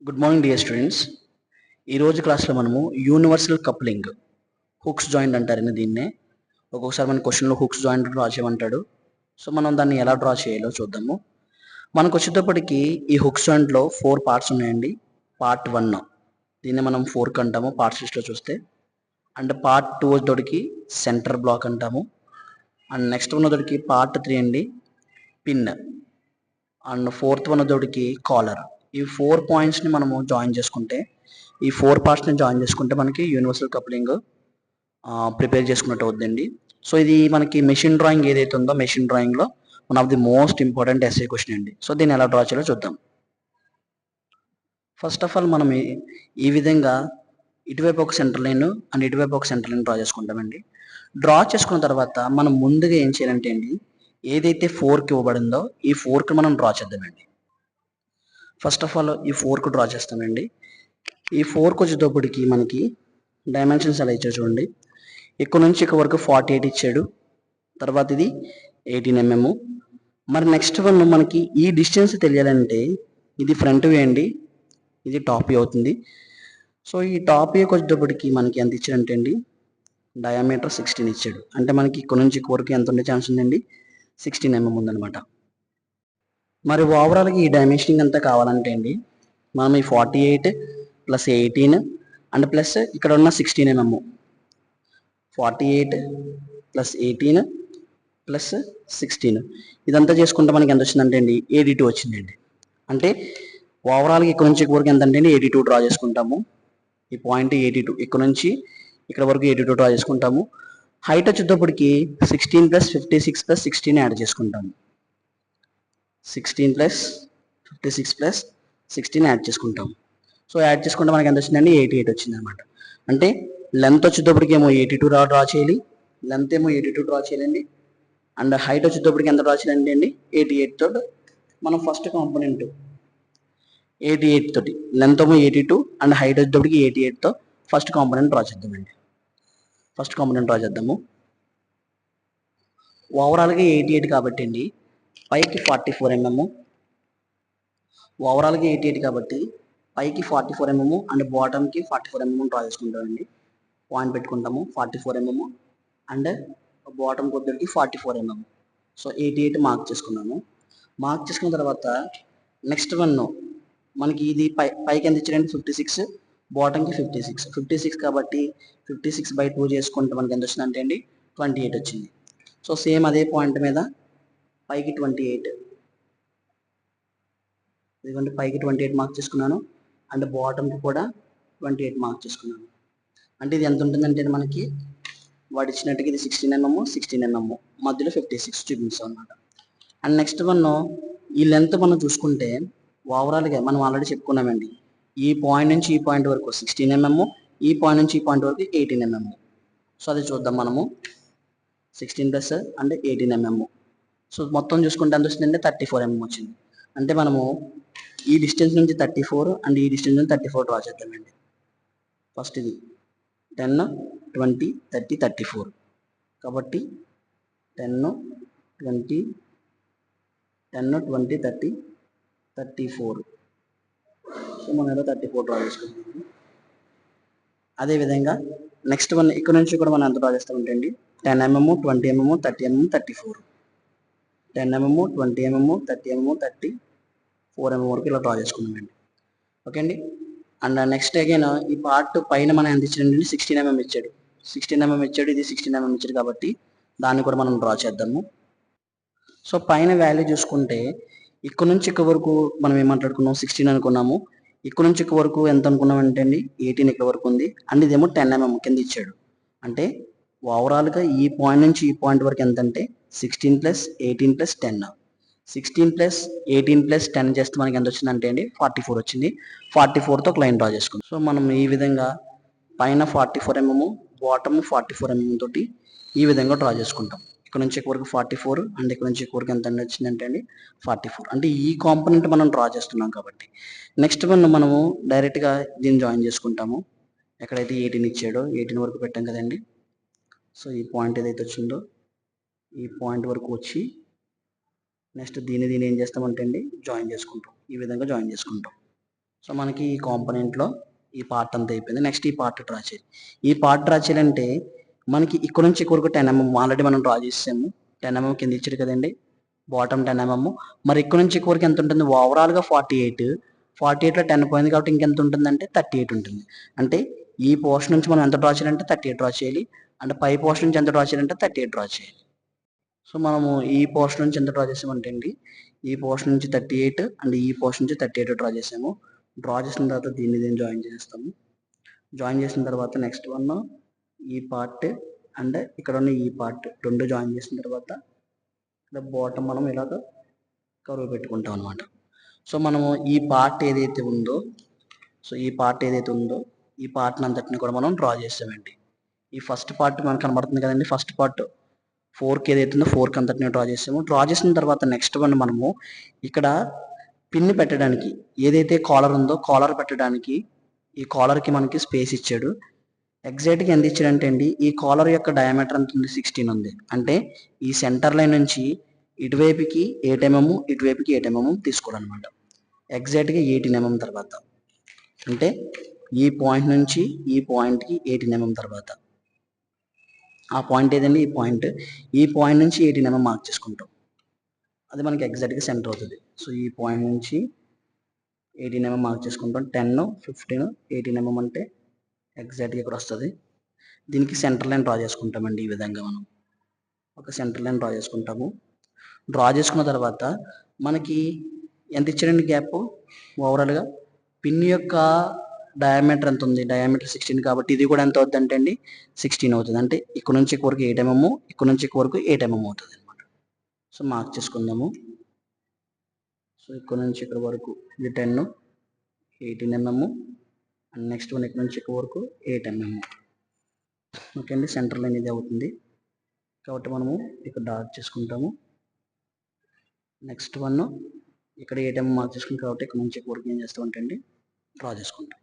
Good morning dear students. ఈరోజు క్లాస్లో మనము యూనివర్సల్ కప్లింగ్ హుక్స్ జాయింట్ అంటారండి దీన్నే. ఒక్కొక్కసారి మన క్వశ్చన్లో హుక్స్ జాయింట్ డ్రా చేయమంటాడు. సో మనం దాన్ని ఎలా డ్రా చేయాలో చూద్దాము. మనకు వచ్చేటప్పటికి ఈ హుక్స్ జాయింట్లో 4 పార్ట్స్ ఉన్నాయండి. పార్ట్ 1 దీన్ని మనం ఫోర్క్ అంటాము పార్ట్స్ లిస్ట్లో చూస్తే. అండ్ పార్ట్ 2 వచ్చేటప్పటికి సెంటర్ బ్లాక్ అంటాము. అండ్ నెక్స్ట్ ఉన్నదొడికి పార్ట్ 3 అండి పిన్. అండ్ ఫోర్త్ వన్ వచ్చేటప్పటికి కాలర్. ఈ 4 పాయింట్స్ని మనము జాయిన్ చేసుకుంటే, ఈ 4 పార్ట్స్ని జాయిన్ చేసుకుంటే మనకి యూనివర్సల్ కప్లింగ్ ప్రిపేర్ చేసుకున్నట్టు అవుతుందండి. సో ఇది మనకి మెషిన్ డ్రాయింగ్ ఏదైతే ఉందో మెషిన్ డ్రాయింగ్లో one of the most important SA question అండి. సో దీన్ని ఎలా డ్రా చేయాలో చూద్దాం. ఫస్ట్ ఆఫ్ ఆల్ మనం ఈ విధంగా ఇటువైపు ఒక సెంటర్ లైన్ అండ్ ఇటువైపు ఒక సెంటర్ లైన్ డ్రా చేసుకుంటామండి. డ్రా చేసుకున్న తర్వాత మనం ముందుగా ఏం చేయాలంటే అండి, ఏదైతే ఫోర్క్ ఇవ్వబడిందో ఈ ఫోర్క్ మనం డ్రా చేద్దామండి. ఫస్ట్ ఆఫ్ ఆల్ ఈ ఫోర్క్ డ్రా చేస్తామండి. ఈ ఫోర్క్ వచ్చేటప్పటికి మనకి డైమెన్షన్స్ ఎలా ఇచ్చాడు చూడండి. ఇక్కడ నుంచి ఇక్కడ వరకు 48 ఇచ్చాడు. తర్వాత ఇది 18 mm. మరి నెక్స్ట్ వన్ మనకి ఈ డిస్టెన్స్ తెలియాలంటే ఇది ఫ్రంట్ వే అండి, ఇది టాప్ వ్యూ అవుతుంది. సో ఈ టాప్ వ్యూకి వచ్చేటప్పటికి మనకి ఎంత ఇచ్చాడంటే అండి, డయామీటర్ 16 ఇచ్చాడు. అంటే మనకి ఇక్కడ నుంచి ఇక్కడ వరకు ఎంత ఉండే ఛాన్స్ ఉందండి, 16 mm ఉందన్నమాట. మరి ఓవరాల్గా ఈ డైమెన్షనింగ్ అంతా కావాలంటే అండి, మనం ఈ 48 ప్లస్ 18 అండ్ ప్లస్ ఇక్కడ ఉన్న 16 mm, 48 ప్లస్ 18 ప్లస్ 16 ఇదంతా చేసుకుంటే మనకి ఎంత వచ్చిందంటే అండి 82 వచ్చిందండి. అంటే ఓవరాల్గా ఇక్కడ నుంచి ఇక్కడ వరకు ఎంత అంటే అండి 82 డ్రా చేసుకుంటాము. ఈ పాయింట్ 82, ఇక్కడ నుంచి ఇక్కడ వరకు 82 డ్రా చేసుకుంటాము. హైట్ వచ్చేటప్పటికి 16 ప్లస్ 56 ప్లస్ 16 యాడ్ చేసుకుంటాము. 16 ప్లస్ 56 ప్లస్ 16 యాడ్ చేసుకుంటాం. సో యాడ్ చేసుకుంటే మనకి ఎంత వచ్చిందండి 88 వచ్చింది అనమాట. అంటే లెంత్ వచ్చేటప్పటికి ఏమో 82 డ్రా చేయాలి, లెంత్ ఏమో 82 డ్రా చేయాలండి. అండ్ హైట్ వచ్చేటప్పటికి ఎంత డ్రా చేయాలండి అండి 88 తోటి మనం ఫస్ట్ కాంపోనెంట్ 88 తోటి, లెంత్ ఏమో 82 అండ్ హైట్ వచ్చేటప్పటికి 88తో ఫస్ట్ కాంపోనెంట్ డ్రా చేద్దామండి. ఫస్ట్ కాంపోనెంట్ డ్రా చేద్దాము. ఓవరాల్గా 88 కాబట్టి అండి పైకి 44 mm, ఓవరాల్గా 88 కాబట్టి పైకి 44 mm అండ్ బాటమ్కి 44 mm డ్రా చేసుకుంటామండి. పాయింట్ పెట్టుకుంటాము 44 mm అండ్ బాటమ్ కొద్దికి 44 mm. సో 88 మార్క్ చేసుకున్నాము. మార్క్ చేసుకున్న తర్వాత నెక్స్ట్ వన్ మనకి ఇది పైకి ఎంత ఇచ్చారండి 56, బాటమ్కి 56 కాబట్టి 56/2 చేసుకుంటే మనకి ఎంత వచ్చిందంటే అండి 28 వచ్చింది. సో సేమ్ అదే పాయింట్ మీద పైకి 28, ఎందుకంటే పైకి 28 మార్క్ చేసుకున్నాను అండ్ బాటమ్కి కూడా 28 మార్క్ చేసుకున్నాను. అంటే ఇది ఎంత ఉంటుందంటే మనకి వాడు ఇచ్చినట్టుగా ఇది 16 mm మధ్యలో 56 చూపించాం అనమాట. అండ్ నెక్స్ట్ వన్ ఈ లెంత్ మనం చూసుకుంటే ఓవరాల్గా మనం ఆల్రెడీ చెప్పుకున్నామండి, ఈ పాయింట్ నుంచి ఈ పాయింట్ వరకు 16 mm, ఈ పాయింట్ నుంచి ఈ పాయింట్ వరకు 18 mm. సో అది చూద్దాం మనము. 16 ప్లస్ అంటే 18 mm. సో మొత్తం చూసుకుంటే ఎంత వచ్చిందంటే 34 mm వచ్చింది. అంటే మనము ఈ డిస్టెన్స్ నుంచి 34 అండ్ ఈ డిస్టెన్స్ నుంచి 34 డ్రా చేద్దామండి. ఫస్ట్ ఇది 10, 20, 30, 34 కాబట్టి 10, 20, 30, 34. సో మనం ఏదో 34 డ్రా చేసుకుంటాం. అదేవిధంగా నెక్స్ట్ వన్ ఇక్కడ నుంచి కూడా మనం ఎంత డ్రా చేస్తామంటే అండి 10 mm, 20 mm, 30 mm, 34, 10 mm, 20 mm, 30 mm, 34 mm వరకు ఇలా డ్రా చేసుకున్నామండి. ఓకే అండి. అండ్ నెక్స్ట్ అగైన్ ఈ పార్ట్ పైన మనం ఎంత ఇచ్చాడండి 16 mm ఇచ్చాడు, 16 mm ఇచ్చాడు, ఇది 16 mm ఇచ్చాడు కాబట్టి దాన్ని కూడా మనం డ్రా చేద్దాము. సో పైన వాల్యూ చూసుకుంటే ఇక్కడ నుంచి ఇక్కడ వరకు మనం ఏం మాట్లాడుకున్నాం 16 అనుకున్నాము, ఇక్కడ నుంచి ఇక్కడ వరకు ఎంత అనుకున్నాం అంటే అండి 18 ఇక్కడ వరకు ఉంది అండ్ ఇదేమో 10 mm కింద ఇచ్చాడు. అంటే ఓవరాల్గా ఈ పాయింట్ నుంచి ఈ పాయింట్ వరకు ఎంత అంటే 16 ప్లస్ 18 ప్లస్ 10, 16 ప్లస్ 18 ప్లస్ 10 చేస్తే మనకి ఎంత వచ్చిందంటే అండి 44 వచ్చింది. 44తో ఒక లైన్ డ్రా చేసుకుందాం. సో మనం ఈ విధంగా పైన 44 mm, బాటమ్ 44 mm తోటి ఈ విధంగా డ్రా చేసుకుంటాం. ఇక్కడ నుంచి ఇక్కడ వరకు 44 అండ్ ఇక్కడ నుంచి ఇక్కడ వరకు ఎంత వచ్చిందంటే అండి 44. అంటే ఈ కాంపోనెంట్ మనం డ్రా చేస్తున్నాం కాబట్టి నెక్స్ట్ వన్ మనము డైరెక్ట్గా దీన్ని జాయిన్ చేసుకుంటాము. ఎక్కడైతే 18 ఇచ్చాడో 18 వరకు పెట్టాం కదండి. సో ఈ పాయింట్ ఏదైతే వచ్చిందో ఈ పాయింట్ వరకు వచ్చి నెక్స్ట్ దీన్ని ఏం చేస్తామంటే అండి జాయిన్ చేసుకుంటాం, ఈ విధంగా జాయిన్ చేసుకుంటాం. సో మనకి ఈ కాంపోనెంట్లో ఈ పార్ట్ అంతా అయిపోయింది. నెక్స్ట్ ఈ పార్ట్ డ్రా చేయాలి. ఈ పార్ట్ డ్రా చేయాలంటే మనకి ఇక్కడ నుంచి ఇక్కడ వరకు 10 mm ఆల్రెడీ మనం డ్రా చేసాము. 10 mm కింద ఇచ్చాడు కదండి, బాటమ్ 10 mm. మరి ఇక్కడ నుంచి ఇక్కడ వరకు ఎంత ఉంటుంది? ఓవరాల్గా 48. 48లో 10 పోయింది కాబట్టి ఇంకెంత ఉంటుందంటే 38 ఉంటుంది. అంటే ఈ పోర్షన్ నుంచి మనం ఎంత డ్రా చేయాలంటే 38 డ్రా చేయాలి. అంటే పై పోర్షన్ నుంచి ఎంత డ్రా చేయాలంటే 38 డ్రా చేయాలి. సో మనము ఈ పోర్షన్ నుంచి ఎంత డ్రా చేసామంటే అండి, ఈ పోర్షన్ నుంచి 38 అండ్ ఈ పోర్షన్ నుంచి 38 డ్రా చేసాము. డ్రా చేసిన తర్వాత దీన్ని జాయిన్ చేస్తాము. జాయిన్ చేసిన తర్వాత నెక్స్ట్ వన్ ఈ పార్ట్ అండ్ ఇక్కడ ఉన్న ఈ పార్ట్ రెండు జాయిన్ చేసిన తర్వాత ఇక్కడ బాటమ్ మనం ఇలాగ కర్వ్ పెట్టుకుంటాం అనమాట. సో మనము ఈ పార్ట్ ఏదైతే ఉందో ఈ పార్ట్ని అంతటిని కూడా మనం డ్రా చేసామండి. ఈ ఫస్ట్ పార్ట్ మనకు కనబడుతుంది కదండి, ఫస్ట్ పార్ట్ 4కి ఏదైతే ఉందో 4కి అంతటిని డ్రా చేసాము. డ్రా చేసిన తర్వాత నెక్స్ట్ వన్ మనము ఇక్కడ పిన్ని పెట్టడానికి ఏదైతే కాలర్ ఉందో కాలర్ పెట్టడానికి ఈ కాలర్కి మనకి స్పేస్ ఇచ్చాడు. ఎగ్జాక్ట్గా ఎంత ఇచ్చాడంటే అండి, ఈ కాలర్ యొక్క డయామీటర్ ఎంత ఉంది? 16 ఉంది. అంటే ఈ సెంటర్ లైన్ నుంచి ఇటువైపుకి 8 mm, ఇటువైపుకి 8 mm తీసుకోవాలన్నమాట. ఎగ్జాక్ట్గా 18 mm తర్వాత, అంటే ఈ పాయింట్ నుంచి ఈ పాయింట్కి 18 mm తర్వాత, ఆ పాయింట్ ఏదండి ఈ పాయింట్ నుంచి 18 mm మార్క్ చేసుకుంటాం. అది మనకి ఎగ్జాక్ట్గా సెంటర్ అవుతుంది. సో ఈ పాయింట్ నుంచి 18 mm మార్క్ చేసుకుంటాం. 10, 15, 18 mm అంటే ఎగ్జాక్ట్గా ఇక్కడ వస్తుంది. దీనికి సెంటర్ లైన్ డ్రా చేసుకుంటామండి. ఈ విధంగా మనం ఒక సెంటర్ లైన్ డ్రా చేసుకుంటాము. డ్రా చేసుకున్న తర్వాత మనకి ఎంత ఇచ్చాడండి గ్యాప్? ఓవరాల్గా పిన్ యొక్క డయామీటర్ ఎంత ఉంది? డయామీటర్ 16 కాబట్టి ఇది కూడా ఎంత అవుతుంది అంటే అండి 16 అవుతుంది. అంటే ఇక్కడ నుంచి ఇక్కడ వరకు 8 mm, ఇక్కడ నుంచి ఇక్కడ వరకు 8 mm అవుతుంది అనమాట. సో మార్క్ చేసుకుందాము. సో ఇక్కడ నుంచి ఇక్కడ వరకు ఇది 10, 18 mm అండ్ నెక్స్ట్ వన్ ఇక్కడ నుంచి ఇక్కడ వరకు 8 mm. ఓకే అండి, సెంటర్ లైన్ ఇది అవుతుంది కాబట్టి మనము ఇక్కడ డాట్ చేసుకుంటాము. నెక్స్ట్ వన్ ఇక్కడ 8 mm మార్క్ చేసుకుంటాం కాబట్టి ఇక్కడ నుంచి ఇక్కడ వరకు ఏం చేస్తామంటే అండి డ్రా చేసుకుంటాం.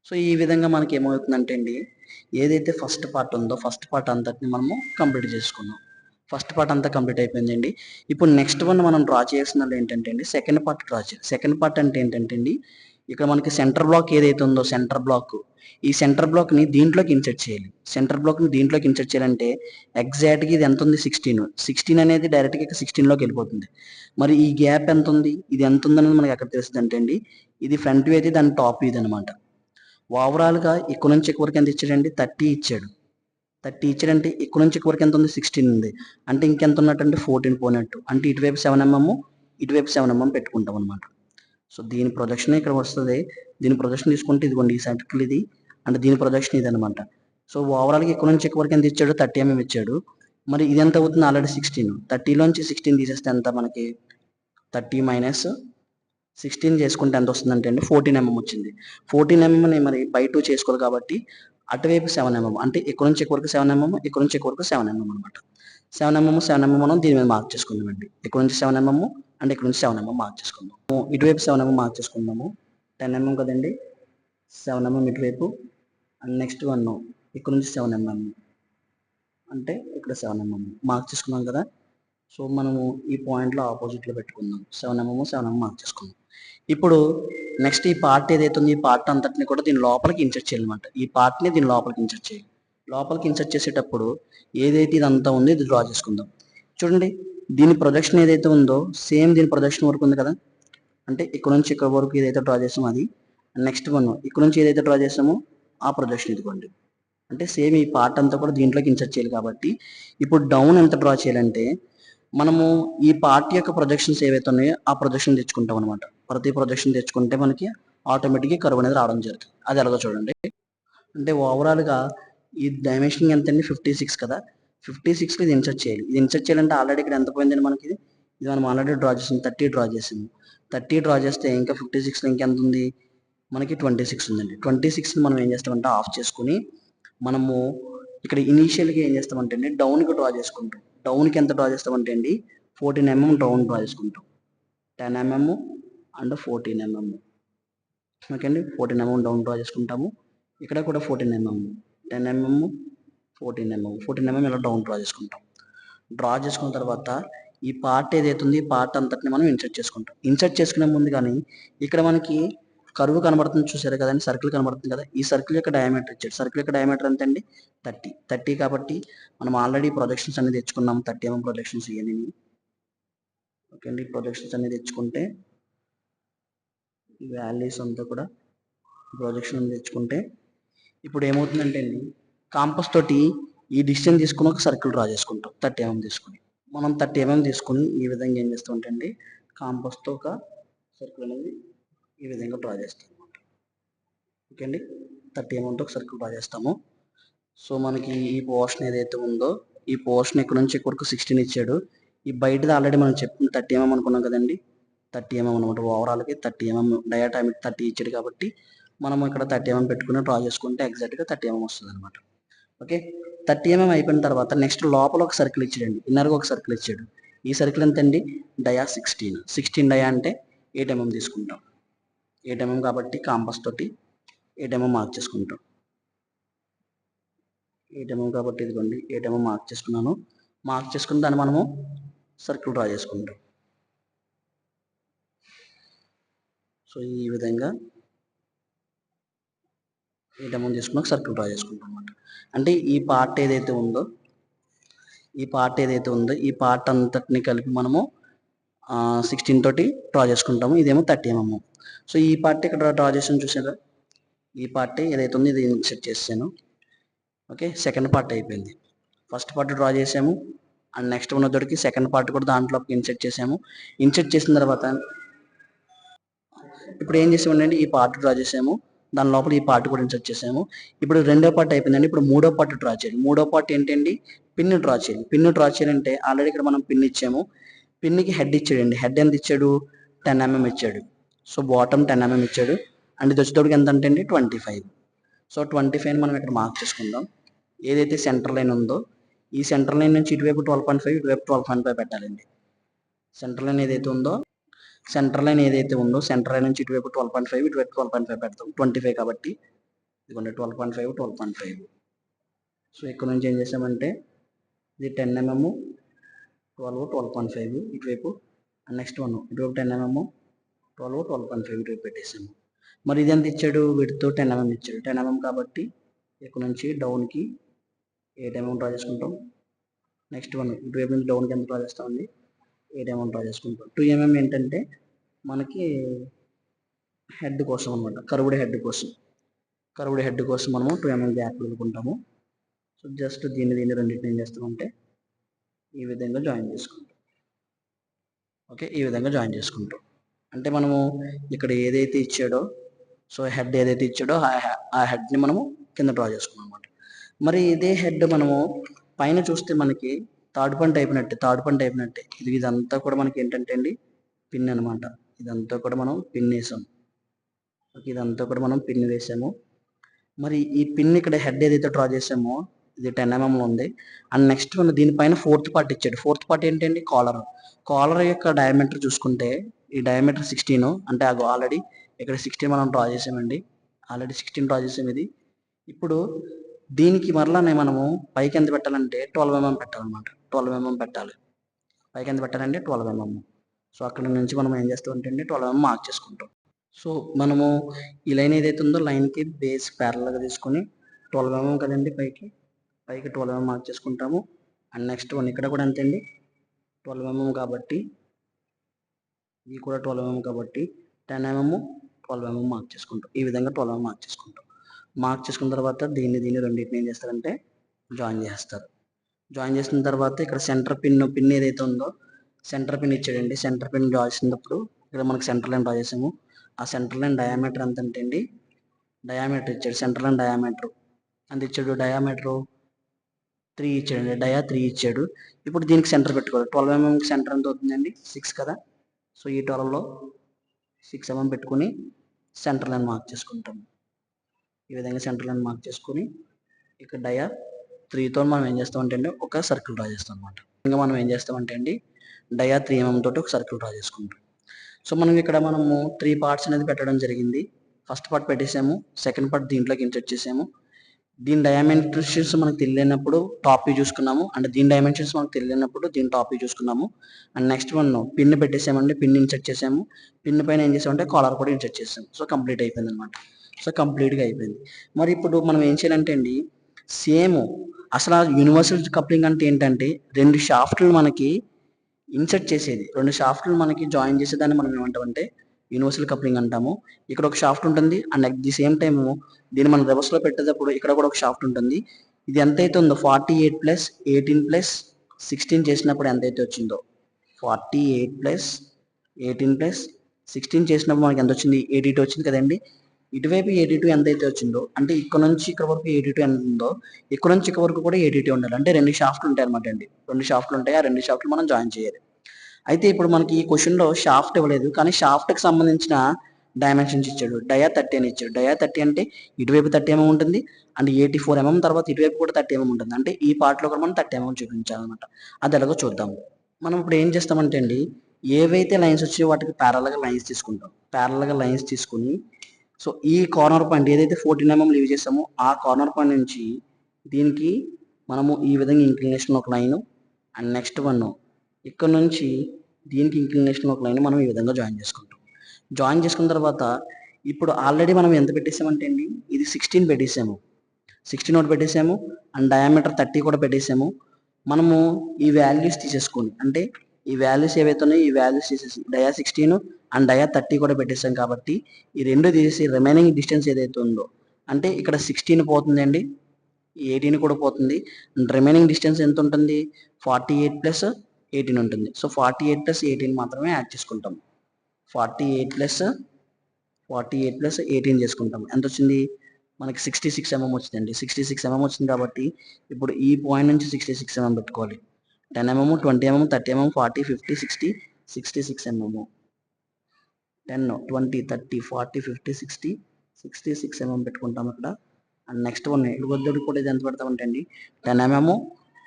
సో ఈ విధంగా మనకి ఏమవుతుందంటే అండి, ఏదైతే ఫస్ట్ పార్ట్ ఉందో ఫస్ట్ పార్ట్ అంతటిని మనము కంప్లీట్ చేసుకున్నాం. ఫస్ట్ పార్ట్ అంతా కంప్లీట్ అయిపోయిందండి. ఇప్పుడు నెక్స్ట్ వన్ మనం డ్రా చేయాల్సింది ఏంటంటే అండి, సెకండ్ పార్ట్ డ్రా చేయాలి. సెకండ్ పార్ట్ అంటే ఏంటంటే అండి, ఇక్కడ మనకి సెంటర్ బ్లాక్ ఏదైతే ఉందో సెంటర్ బ్లాక్, ఈ సెంటర్ బ్లాక్ని దీంట్లోకి ఇన్సర్ట్ చేయాలి. సెంటర్ బ్లాక్ని దీంట్లోకి ఇన్సర్ట్ చేయాలంటే ఎగ్జాక్ట్గా ఇది ఎంత ఉంది? 16 అనేది డైరెక్ట్గా ఇక్కడ 16లోకి వెళ్ళిపోతుంది. మరి ఈ గ్యాప్ ఎంత ఉంది? ఇది ఎంత ఉందనేది మనకి ఎక్కడ తెలుస్తుంది అంటే అండి, ఇది ఫ్రంట్ వ్యూ అయితే దాని టాప్ వ్యూ అనమాట. ఓవరాల్గా ఇక్కడ నుంచి ఇక్కడ వరకు ఎంత ఇచ్చాడండి? 30 ఇచ్చాడు. 30 ఇచ్చాడంటే ఇక్కడ నుంచి ఇక్కడ వరకు ఎంత ఉంది? 16 ఉంది. అంటే ఇంకెంత ఉన్నట్టు? 14 పోయినట్టు. అంటే ఇటువైపు 7 mm, ఇటువైపు 7 mm పెట్టుకుంటాం అనమాట. సో దీని ప్రొజెక్షన్ ఇక్కడ వస్తుంది. దీని ప్రొజెక్షన్ తీసుకుంటే ఇదిగోండి ఈ సర్కిల్ ఇది, అంటే దీని ప్రొజెక్షన్ ఇది అనమాట. సో ఓవరాల్గా ఇక్కడ నుంచి ఇక్కడ వరకు ఎంత ఇచ్చాడు? 30 mm ఇచ్చాడు. మరి ఇది ఎంత అవుతుంది? ఆల్రెడీ 16. 30లోంచి 16 తీసేస్తే ఎంత మనకి? 30 మైనస్ 16 చేసుకుంటే ఎంత వస్తుందంటే అండి 14 mm వచ్చింది. 14 mmని మరి బై 2 చేసుకోవాలి కాబట్టి అటువైపు 7 mm, అంటే ఇక్కడ నుంచి ఇక్కడ వరకు 7 mm, ఇక్కడ నుంచి ఇక్కడ వరకు 7 mm అనమాట. 7 mm మనం దీని మీద మార్క్ చేసుకుందామండి. ఇక్కడ నుంచి 7 mm అంటే ఇక్కడ నుంచి 7 mm మార్క్ చేసుకుందాం. ఇటువైపు 7 mm మార్క్ చేసుకుందాము. 10 mm కదండి, 7 mm ఇటువైపు అండ్ నెక్స్ట్ వన్ ఇక్కడ నుంచి 7 mm అంటే ఇక్కడ 7 mm మార్క్ చేసుకున్నాం కదా. సో మనము ఈ పాయింట్లో ఆపోజిట్లో పెట్టుకుందాం. 7 mm మార్క్ చేసుకుందాం. ఇప్పుడు నెక్స్ట్ ఈ పార్ట్ ఏదైతే ఉంది, ఈ పార్ట్ అంతటిని కూడా దీని లోపలికి ఇన్సర్ట్ చేయాలన్నమాట. ఈ పార్ట్ని దీని లోపలికి ఇన్సర్ట్ చేయాలి. లోపలికి ఇన్సర్ట్ చేసేటప్పుడు ఏదైతే ఇదంతా ఉంది ఇది డ్రా చేసుకుందాం. చూడండి, దీని ప్రొజెక్షన్ ఏదైతే ఉందో సేమ్ దీని ప్రొజెక్షన్ వరకు ఉంది కదా. అంటే ఇక్కడ నుంచి ఇక్కడ వరకు ఏదైతే డ్రా చేసామో అది, నెక్స్ట్ వన్ ఇక్కడ నుంచి ఏదైతే డ్రా చేసామో ఆ ప్రొజెక్షన్ ఇదిగోండి. అంటే సేమ్ ఈ పార్ట్ అంతా కూడా దీంట్లోకి ఇన్సర్ట్ చేయాలి కాబట్టి ఇప్పుడు డౌన్ ఎంత డ్రా చేయాలంటే మనము ఈ పార్ట్ యొక్క ప్రొజెక్షన్స్ ఏవైతే ఉన్నాయో ఆ ప్రొజెక్షన్ తెచ్చుకుంటాం అనమాట. ప్రతి ప్రొజెక్షన్ తెచ్చుకుంటే మనకి ఆటోమేటిక్గా కర్వ్ అనేది రావడం జరుగుతుంది. అది ఎలాగో చూడండి. అంటే ఓవరాల్గా ఈ డైమెన్షన్ ఎంత అండి? 56 కదా. 56లో ఇది ఇన్సర్ట్ చేయాలి. ఇది ఇన్సర్ట్ చేయాలంటే ఆల్రెడీ ఇక్కడ ఎంత పోయిందండి మనకి? ఇది మనం ఆల్రెడీ డ్రా చేసింది 30 డ్రా చేసింది. 30 డ్రా చేస్తే ఇంకా 56లో ఇంకెంత ఉంది? మనకి 26 ఉందండి. 26ని మనం ఏం చేస్తామంటే ఆఫ్ చేసుకుని మనము ఇక్కడ ఇనీషియల్గా ఏం చేస్తామంటే అండి డౌన్కి డ్రా చేసుకుంటాం. డౌన్కి ఎంత డ్రా చేస్తామంటే అండి 14 mm డౌన్ డ్రా చేసుకుంటాం. 10 mm అండ్ 14 mm. ఓకే అండి, 14 mm డౌన్ డ్రా చేసుకుంటాము. ఇక్కడ కూడా 14 mm, 10 mm, 14 mm ఇలా డౌన్ డ్రా చేసుకుంటాం. డ్రా చేసుకున్న తర్వాత ఈ పార్ట్ ఏదైతే ఉంది ఈ పార్ట్ అంతటిని మనం ఇన్సర్ట్ చేసుకుంటాం. ఇన్సర్ట్ చేసుకునే ముందు కానీ ఇక్కడ మనకి కర్వ్ కనబడుతుంది చూసారు కదండి, సర్కిల్ కనబడుతుంది కదా, ఈ సర్కిల్ యొక్క డయామీటర్ ఇచ్చాడు. సర్కిల్ యొక్క డయామీటర్ ఎంత అండి? 30 కాబట్టి మనం ఆల్రెడీ ప్రొజెక్షన్స్ అనేది తెచ్చుకున్నాం. 30 mm ప్రొజెక్షన్స్ ఇవన్నీ. ఓకే అండి, ప్రొజెక్షన్స్ అనేది తెచ్చుకుంటే ఈ వాల్యూస్ అంతా కూడా ప్రొజెక్షన్ తెచ్చుకుంటే ఇప్పుడు ఏమవుతుందంటే అండి, కాంపస్ తోటి ఈ డిస్టెన్స్ తీసుకుని ఒక సర్కిల్ డ్రా చేసుకుంటాం. 30 mm తీసుకుని మనం 30 mm తీసుకుని ఈ విధంగా ఏం చేస్తామంటే అండి, కాంపస్తో ఒక సర్కిల్ అనేది ఈ విధంగా డ్రా చేస్తాం. ఓకే అండి, 30 mm ఒక సర్కిల్ డ్రా చేస్తాము. సో మనకి ఈ పోర్షన్ ఏదైతే ఉందో, ఈ పోర్షన్ ఇక్కడ నుంచి ఇక్కడికి 16 ఇచ్చాడు. ఈ బయటది ఆల్రెడీ మనం చెప్పిన 30 mm అనుకున్నాం కదండి, 30 mm అనమాట. ఓవరాల్కి 30 mm డయాటామిక్ 30 ఇచ్చాడు కాబట్టి మనం ఇక్కడ 30 mm పెట్టుకుని డ్రా చేసుకుంటే ఎగ్జాక్ట్గా 30 mm వస్తుంది అనమాట. ఓకే, 30 mm అయిపోయిన తర్వాత నెక్స్ట్ లోపల ఒక సర్కిల్ ఇచ్చాడండి, ఇన్నర్గా ఒక సర్కిల్ ఇచ్చాడు. ఈ సర్కిల్ ఎంత అండి? డయా 16 డయా అంటే 8 mm తీసుకుంటాం. 8 mm కాబట్టి కాంపస్ తోటి 8 mm మార్క్ చేసుకుంటాం. 8 mm కాబట్టి ఇదిగోండి 8 mm మార్క్ చేసుకున్నాను. మార్క్ చేసుకుని దాన్ని మనము సర్కిల్ డ్రా చేసుకుంటాం. సో ఈ విధంగా 8 mm తీసుకున్నాక సర్కిల్ డ్రా చేసుకుంటాం అనమాట. అంటే ఈ పార్ట్ ఏదైతే ఉందో, ఈ పార్ట్ అంతటిని కలిపి మనము 16 తోటి డ్రా చేసుకుంటాము. ఇదేమో 30 mm. సో ఈ పార్ట్ ఇక్కడ డ్రా చేసాను చూసారా, ఈ పార్ట్ ఏదైతే ఉందో ఇది ఇన్సెట్ చేసాను. ఓకే, సెకండ్ పార్ట్ అయిపోయింది. ఫస్ట్ పార్ట్ డ్రా చేసాము అండ్ నెక్స్ట్ ఉన్నదోడికి సెకండ్ పార్ట్ కూడా దాంట్లోకి ఇన్సెట్ చేసాము. ఇన్సెట్ చేసిన తర్వాత ఇప్పుడు ఏం చేసామండి, ఈ పార్ట్ డ్రా చేసాము, దాని లోపల ఈ పార్ట్ కూడా ఇన్సెట్ చేసాము. ఇప్పుడు రెండో పార్ట్ అయిపోయిందండి. ఇప్పుడు మూడో పార్ట్ డ్రా చేయాలి. మూడో పార్ట్ ఏంటండి? పిన్ డ్రా చేయాలి. పిన్ డ్రా చేయాలంటే ఆల్రెడీ ఇక్కడ మనం పిన్ ఇచ్చాము. పిన్కి హెడ్ ఇచ్చాడండి. హెడ్ ఎంత ఇచ్చాడు? 10 mm ఇచ్చాడు. సో బాటమ్ 10 mm ఇచ్చాడు అండ్ ఇది వచ్చేటప్పటికి ఎంత అంటే అండి 25. సో 25 మనం ఇక్కడ మార్క్ చేసుకుందాం. ఏదైతే సెంటర్ లైన్ ఉందో ఈ సెంటర్ లైన్ నుంచి ఇటువైపు 12.5, ఇటువైపు 12.5 పెట్టాలండి. సెంటర్ లైన్ ఏదైతే ఉందో సెంటర్ లైన్ నుంచి ఇటువైపు 12.5, ఇటువైపు 12.5 పెడతాం. 25 కాబట్టి ఇదిగోండి 12.5, 12.5. సో ఇక్కడ నుంచి ఏం చేసామంటే ఇది 10 mm, 12, 12.5 ఇటువైపు అండ్ నెక్స్ట్ వన్ ఇటువైపు 10 mm, 12, 12.5 ఇటువైపు పెట్టేసాము. మరి ఇది ఎంత ఇచ్చాడు? వీటితో 10 mm ఇచ్చాడు. 10 mm కాబట్టి ఇక్కడ నుంచి డౌన్కి 8 mm డ్రా చేసుకుంటాం. నెక్స్ట్ వన్ ఇటువైపు నుంచి డౌన్కి ఎంత డ్రా చేస్తామండి? 8 mm డ్రా చేసుకుంటాం. 2 mm ఏంటంటే మనకి హెడ్ కోసం అనమాట, కర్వ్డ్ హెడ్ కోసం మనము 2 mm గ్యాప్ వదులుకుంటాము. సో జస్ట్ దీన్ని రెండింటిని ఏం చేస్తామంటే ఈ విధంగా జాయిన్ చేసుకుంటాం. ఓకే, ఈ విధంగా జాయిన్ చేసుకుంటాం. అంటే మనము ఇక్కడ ఏదైతే ఇచ్చాడో, సో హెడ్ ఏదైతే ఇచ్చాడో ఆ హెడ్ని మనము కింద డ్రా చేసుకున్నాం అనమాట. మరి ఇదే హెడ్ మనము పైన చూస్తే మనకి థర్డ్ పాయింట్ అయిపోయినట్టే. ఇదంతా కూడా మనకి ఏంటంటే అండి పిన్ అనమాట. ఇదంతా కూడా మనం పిన్ వేసాం. ఓకే, ఇదంతా కూడా మనం పిన్ వేసాము. మరి ఈ పిన్ ఇక్కడ హెడ్ ఏదైతే డ్రా చేసామో ఇది 10 mm ఉంది అండ్ నెక్స్ట్ మన దీనిపైన ఫోర్త్ పార్ట్ ఇచ్చాడు. ఫోర్త్ పార్ట్ ఏంటండి? కాలర్ యొక్క డయామీటర్ చూసుకుంటే ఈ డయామీటర్ 16. అంటే ఆల్రెడీ ఇక్కడ 16 మనం డ్రా చేసామండి. ఆల్రెడీ 16 డ్రా చేసాం ఇది. ఇప్పుడు దీనికి మరలా మనము పైకి ఎంత పెట్టాలంటే 12 mm పెట్టాలన్నమాట. 12 mm పెట్టాలి. పైకి ఎంత పెట్టాలంటే 12 mm. సో అక్కడ నుంచి మనం ఏం చేస్తామంటే అండి 12 mm మార్క్ చేసుకుంటాం. సో మనము ఈ లైన్ ఏదైతే ఉందో లైన్కి బేస్ ప్యారల్గా తీసుకొని 12 mm కదండి పైకి 12 mm మార్క్ చేసుకుంటాము. అండ్ నెక్స్ట్ వన్ ఇక్కడ కూడా అంతే అండి 12 mm కాబట్టి ఇది కూడా 12 mm కాబట్టి 10 mm 12 mm మార్క్ చేసుకుంటాం. ఈ విధంగా 12 mm మార్క్ చేసుకుంటాం. మార్క్ చేసుకున్న తర్వాత దీన్ని రెండింటిని ఏం చేస్తారంటే జాయిన్ చేస్తారు. జాయిన్ చేసిన తర్వాత ఇక్కడ సెంటర్ పిన్ ఏదైతే ఉందో సెంటర్ పిన్ ఇచ్చాడండి. సెంటర్ పిన్ డ్రా చేసినప్పుడు ఇక్కడ మనకి సెంటర్ లైన్ డ్రా చేసాము. ఆ సెంటర్ లైన్ డయామీటర్ ఎంత అంటే అండి డయామీటర్ ఇచ్చాడు. సెంటర్ లైన్ డయామీటర్ అంత ఇచ్చాడు. డయామీటర్ 3 ఇచ్చాడండి. డయా 3 ఇచ్చాడు. ఇప్పుడు దీనికి సెంటర్ పెట్టుకోవాలి. 12 mm సెంటర్ ఎంత అవుతుందండి? 6 కదా. సో ఈ 12లో 6 mm పెట్టుకుని సెంటర్ లైన్ మార్క్ చేసుకుంటాం. ఈ విధంగా సెంటర్ లైన్ మార్క్ చేసుకుని ఇక్కడ డయా 3తో మనం ఏం చేస్తామంటే అండి ఒక సర్కిల్ డ్రా చేస్తాం అనమాట. ఇంకా మనం ఏం చేస్తామంటే అండి డయా 3 mm తోటి ఒక సర్కిల్ డ్రా చేసుకుంటాం. సో మనం ఇక్కడ మనము 3 పార్ట్స్ అనేది పెట్టడం జరిగింది. ఫస్ట్ పార్ట్ పెట్టేసాము, సెకండ్ పార్ట్ దీంట్లోకి ఇన్సర్ట్ చేసాము. దీని డైమెన్షన్స్ మనకు తెలియనప్పుడు టాప్ వ్యూ చూసుకున్నాము, అండ్ దీని డైమెన్షన్స్ మనకు తెలియనప్పుడు దీని టాప్ వ్యూ చూసుకున్నాము. అండ్ నెక్స్ట్ వన్ పిన్ పెట్టేసామండి, పిన్ ఇన్సర్ట్ చేసాము, పిన్ పైన ఏం చేసామంటే కాలర్ కూడా ఇన్సర్ట్ చేసాము. సో కంప్లీట్ అయిపోయింది అనమాట. సో కంప్లీట్గా అయిపోయింది. మరి ఇప్పుడు మనం ఏం చేయాలంటే అండి, సేమ్ అసలు యూనివర్సల్ కప్లింగ్ అంటే ఏంటంటే రెండు షాఫ్ట్లు మనకి ఇన్సర్ట్ చేసేది, రెండు షాఫ్ట్లు మనకి జాయిన్ చేసేదాన్ని మనం ఏమంటామంటే యూనివర్సల్ కప్లింగ్ అంటాము. ఇక్కడ ఒక షాఫ్ట్ ఉంటుంది, and at the same time దీన్ని మనం రివర్స్లో పెట్టేటప్పుడు ఇక్కడ కూడా ఒక షాఫ్ట్ ఉంటుంది. ఇది ఎంతైతే ఉందో 48 ప్లస్ 18 ప్లస్ 16 చేసినప్పుడు ఎంతైతే వచ్చిందో 48 ప్లస్ 18 ప్లస్ 16 చేసినప్పుడు మనకి ఎంత వచ్చింది, 82 వచ్చింది కదండి. ఇటువైపు 82 ఎంతైతే వచ్చిందో, అంటే ఇక్కడ నుంచి ఇక్కడ వరకు 82 ఎంత ఉందో ఇక్కడ నుంచి ఇక్కడ వరకు కూడా 82 ఉండాలి. అంటే రెండు షాఫ్ట్లు ఉంటాయి అనమాట అండి, రెండు షాఫ్ట్లు ఉంటాయి. ఆ రెండు షాఫ్ట్లు మనం జాయిన్ చేయాలి. అయితే ఇప్పుడు మనకి ఈ క్వశ్చన్లో షాఫ్ట్ ఇవ్వలేదు, కానీ షాఫ్ట్కి సంబంధించిన డైమెన్షన్స్ ఇచ్చాడు. డయా 30 అని ఇచ్చాడు. డయా 30 అంటే ఇటువైపు 30 mm ఉంటుంది, అండ్ 84 mm తర్వాత ఇటువైపు కూడా 30 mm ఉంటుంది. అంటే ఈ పార్ట్లో కూడా మనం 30 mm చూపించాలన్నమాట. అది ఎలాగో చూద్దాం. మనం ఇప్పుడు ఏం చేస్తామంటే అండి, ఏవైతే లైన్స్ వచ్చాయో వాటికి ప్యారల్గా లైన్స్ తీసుకుంటాం. ప్యారల్గా లైన్స్ తీసుకుని సో ఈ కార్నర్ పాయింట్ ఏదైతే 14 mm లీవ్ చేస్తామో ఆ కార్నర్ పాయింట్ నుంచి దీనికి మనము ఈ విధంగా ఇంక్లినేషన్ ఒక లైను, అండ్ నెక్స్ట్ వన్ ఇక్కడ నుంచి దీనికి ఇంక్లినేషన్ ఒక లైన్ మనం ఈ విధంగా జాయిన్ చేసుకుంటాం. జాయిన్ చేసుకున్న తర్వాత ఇప్పుడు ఆల్రెడీ మనం ఎంత పెట్టేసామంటే అండి, ఇది 16 పెట్టేసాము, 16 ఒకటి పెట్టేసాము, అండ్ డయామీటర్ 30 కూడా పెట్టేసాము. మనము ఈ వాల్యూస్ తీసేసుకోండి, అంటే ఈ వాల్యూస్ ఏవైతే ఉన్నాయో ఈ వాల్యూస్ తీసేసి డయా 16 అండ్ డయా 30 కూడా పెట్టేసాం కాబట్టి ఈ రెండు తీసేసి రిమైనింగ్ డిస్టెన్స్ ఏదైతే ఉందో, అంటే ఇక్కడ 16 పోతుంది అండి, 18 కూడా పోతుంది, అండ్ రిమైనింగ్ డిస్టెన్స్ ఎంత ఉంటుంది 48 ప్లస్ 18 ఉంటుంది. సో 48 ప్లస్ 18 మాత్రమే యాడ్ చేసుకుంటాం. 48 ప్లస్ 18 చేసుకుంటాం. ఎంత వచ్చింది మనకి 66 mm వచ్చిందండి. 66 mm వచ్చింది కాబట్టి ఇప్పుడు ఈ పాయింట్ నుంచి 66 mm పెట్టుకోవాలి. 10 mm 20 mm 30 mm 40 50 60 66 mm 10 20 30 40 50 60 66 mm పెట్టుకుంటాం ఇక్కడ. అండ్ నెక్స్ట్ వన్ ఇటువద్దరికి కూడా ఇది ఎంత పెడతామంటే అండి 10 mm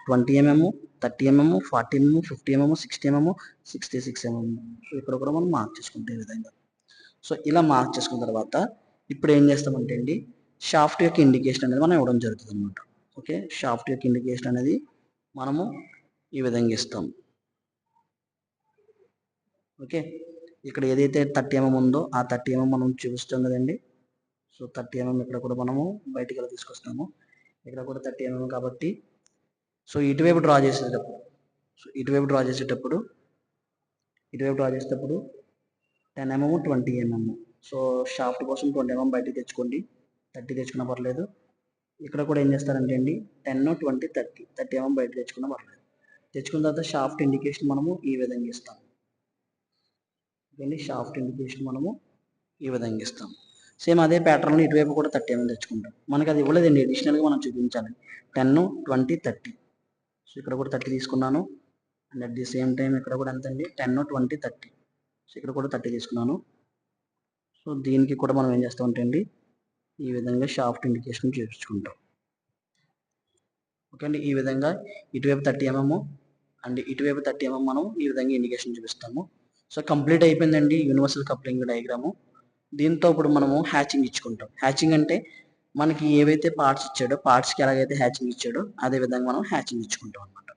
20 mm 30 mm 40 mm 50 mm 60 mm 66 mm. So ఇక్కడ కూడా మనం మార్క్ చేసుకుంటాం ఈ విధంగా. సో ఇలా మార్క్ చేసుకున్న తర్వాత ఇప్పుడు ఏం చేస్తామంటే అండి, షాఫ్ట్ యొక్క ఇండికేషన్ అనేది మనం ఇవ్వడం జరుగుతుంది అనమాట. ఓకే, షాఫ్ట్ యొక్క ఇండికేషన్ అనేది మనము ఈ విధంగా ఇస్తాం. ఓకే, ఇక్కడ ఏదైతే 30 mm ఉందో ఆ 30 mm మనం చూపిస్తాం కదండి. సో 30 mm ఇక్కడ కూడా మనము బయటికి ఎలా తీసుకొస్తాము, ఇక్కడ కూడా 30 mm కాబట్టి సో ఇటువైపు డ్రా చేసేటప్పుడు ఇటువైపు డ్రా చేసేటప్పుడు 10 mm 20 mm. సో షాఫ్ట్ కోసం 20 mm బయటికి తెచ్చుకోండి, 30 తెచ్చుకున్నా పర్లేదు. ఇక్కడ కూడా ఏం చేస్తారంటే అండి 10 20 30 mm బయట తెచ్చుకున్నా పర్లేదు. తెచ్చుకున్న తర్వాత షాఫ్ట్ ఇండికేషన్ మనము ఈ విధంగా ఇస్తాం. షాఫ్ట్ ఇండికేషన్ మనము ఈ విధంగా ఇస్తాం. సేమ్ అదే ప్యాటర్న్లో ఇటువైపు కూడా 30 mm తెచ్చుకుంటాం. మనకి అది ఇవ్వలేదండి, అడిషనల్గా మనం చూపించాలి. 10 20 30. సో ఇక్కడ కూడా 30 తీసుకున్నాను, and at the same time ఇక్కడ కూడా ఎంత అండి 10 20 30. సో ఇక్కడ కూడా 30 తీసుకున్నాను. సో దీనికి కూడా మనం ఏం చేస్తామంటే అండి ఈ విధంగా షాఫ్ట్ ఇండికేషన్ చూపించుకుంటాం. ఓకే అండి, ఈ విధంగా ఇటువైపు 30 mm అండ్ ఇటువైపు 30 mm మనం ఈ విధంగా ఇండికేషన్ చూపిస్తాము. సో కంప్లీట్ అయిపోయిందండి యూనివర్సల్ కప్లింగ్ డయాగ్రాము. దీంతో ఇప్పుడు మనము హ్యాచింగ్ ఇచ్చుకుంటాం. హ్యాచింగ్ అంటే మనకి ఏవైతే పార్ట్స్ ఇచ్చాడో పార్ట్స్కి ఎలాగైతే హ్యాచింగ్ ఇచ్చాడో అదే విధంగా మనం హ్యాచింగ్ ఇచ్చుకుంటాం అనమాట.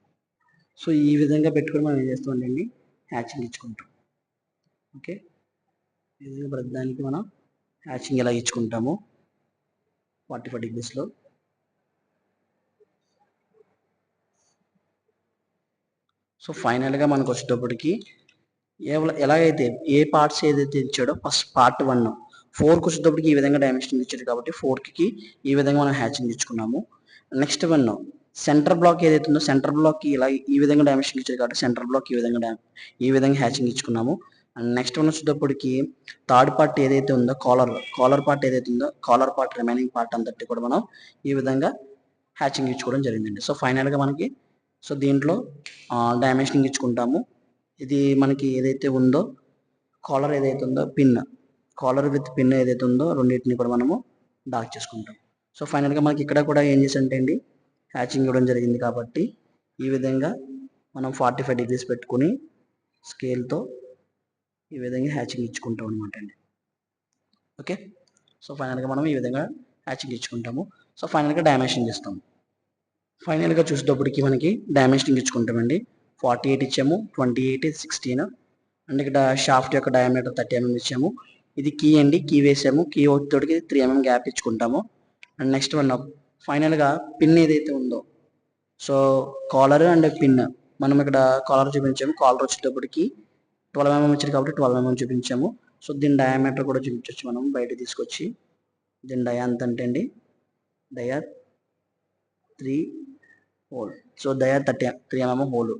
సో ఈ విధంగా పెట్టుకొని మనం ఏం చేస్తామండి హ్యాచింగ్ ఇచ్చుకుంటాం. ఓకే, ఈ విధంగా ప్రతిదానికి మనం హ్యాచింగ్ ఎలా ఇచ్చుకుంటాము 45 degreesలో. సో ఫైనల్గా మనకు వచ్చేటప్పటికి ఎలాగైతే ఏ పార్ట్స్ ఏదైతే ఇచ్చాడో ఫస్ట్ పార్ట్ 1 4కి వచ్చేటప్పటికి ఈ విధంగా డైమెన్షన్ ఇచ్చాడు కాబట్టి 4కి ఈ విధంగా మనం హ్యాచింగ్ ఇచ్చుకున్నాము. నెక్స్ట్ 1 సెంటర్ బ్లాక్ ఏదైతే ఉందో సెంటర్ బ్లాక్కి ఇలా ఈ విధంగా డైమెన్షన్ ఇచ్చాడు కాబట్టి సెంటర్ బ్లాక్ ఈ విధంగా హ్యాచింగ్ ఇచ్చుకున్నాము. అండ్ నెక్స్ట్ 1 వచ్చేటప్పటికి థర్డ్ పార్ట్ ఏదైతే ఉందో కాలర్ పార్ట్ ఏదైతే ఉందో కాలర్ పార్ట్ రిమైనింగ్ పార్ట్ అంతటి కూడా మనం ఈ విధంగా హ్యాచింగ్ ఇచ్చుకోవడం జరిగిందండి. సో ఫైనల్గా మనకి సో దీంట్లో డైమెన్షనింగ్ ఇచ్చుకుంటాము. ఇది మనకి ఏదైతే ఉందో కాలర్ ఏదైతే ఉందో కాలర్ విత్ పిన్ ఏదైతే ఉందో రెండింటిని కూడా మనము డార్క్ చేసుకుంటాం. సో ఫైనల్గా మనకి ఇక్కడ కూడా ఏం చేసంటే అండి హ్యాచింగ్ ఇవ్వడం జరిగింది కాబట్టి ఈ విధంగా మనం 45 degrees పెట్టుకుని స్కేల్తో ఈ విధంగా హ్యాచింగ్ ఇచ్చుకుంటాం అనమాట అండి. ఓకే, సో ఫైనల్గా మనం ఈ విధంగా హ్యాచింగ్ ఇచ్చుకుంటాము. సో ఫైనల్గా డైమెన్షన్ ఇస్తాం. ఫైనల్గా చూసేటప్పటికి మనకి డైమెన్షన్ ఇచ్చుకుంటామండి. 48 ఇచ్చాము, 28, 16 అండ్ ఇక్కడ షాఫ్ట్ యొక్క డయామీటర్ 30 mm ఇచ్చాము. ఇది కీ అండి, కీ వేసాము, కీ ఒకటికి 3 mm గ్యాప్ ఇచ్చుకుంటాము. అండ్ నెక్స్ట్ వన్ ఫైనల్గా పిన్ ఏదైతే ఉందో, సో కాలర్ అండ్ పిన్ మనం ఇక్కడ కాలర్ చూపించాము. కాలర్ వచ్చేటప్పటికి 12 mm ఇచ్చారు కాబట్టి 12 mm చూపించాము. సో దీని డయామీటర్ కూడా చూపించవచ్చు మనం బయట తీసుకొచ్చి. దీని డయా ఎంత అంటే అండి, డయా 3 హోల్, సో డయా 3 mm హోల్.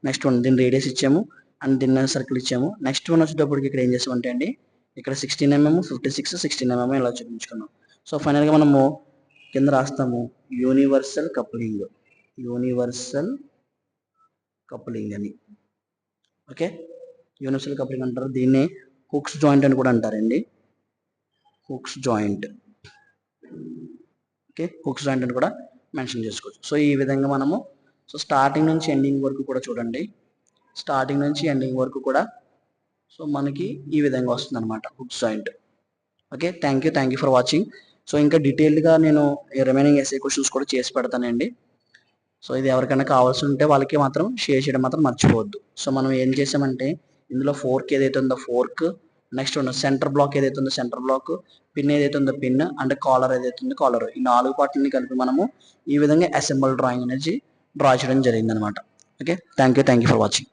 నెక్స్ట్ వన్ దీని రేడియస్ ఇచ్చాము అండ్ దీన్ని సర్కిల్ ఇచ్చాము. నెక్స్ట్ వన్ వచ్చేటప్పటికి ఇక్కడ ఏం చేసామంటే అండి, ఇక్కడ 16 mm, 56, 16 mm ఇలా చూపించుకున్నాం. సో ఫైనల్గా మనము కింద రాస్తాము యూనివర్సల్ కప్లింగ్, యూనివర్సల్ కప్లింగ్ అని. ఓకే, యూనివర్సల్ కప్లింగ్ అంటారు. దీన్ని హుక్స్ జాయింట్ అని కూడా అంటారండి, hooks joint. Okay, hooks joint అని కూడా మెన్షన్ చేసుకోవచ్చు. సో ఈ విధంగా మనము సో స్టార్టింగ్ నుంచి ఎండింగ్ వరకు కూడా చూడండి, స్టార్టింగ్ నుంచి ఎండింగ్ వరకు కూడా సో మనకి ఈ విధంగా వస్తుంది అనమాట hooks joint. Okay, thank you for watching. So ఇంకా డీటెయిల్డ్గా నేను రిమైనింగ్ ఎస్ఏ క్వశ్చన్స్ కూడా చేసి పెడతానండి. సో ఇది ఎవరికైనా కావాల్సి ఉంటే వాళ్ళకి మాత్రం షేర్ చేయడం మాత్రం మర్చిపోవద్దు. సో మనం ఏం చేసామంటే ఇందులో ఫోర్క్ ఏదైతే ఉందో ఫోర్క్, నెక్స్ట్ ఉన్న సెంటర్ బ్లాక్ ఏదైతే ఉందో సెంటర్ బ్లాక్, పిన్ ఏదైతే ఉందో పిన్ అండ్ కాలర్ ఏదైతే ఉందో కాలర్, ఈ 4 పార్ట్లని కలిపి మనము ఈ విధంగా అసెంబుల్ డ్రాయింగ్ అనేది డ్రా చేయడం జరిగింది అనమాట. Okay, thank you for watching.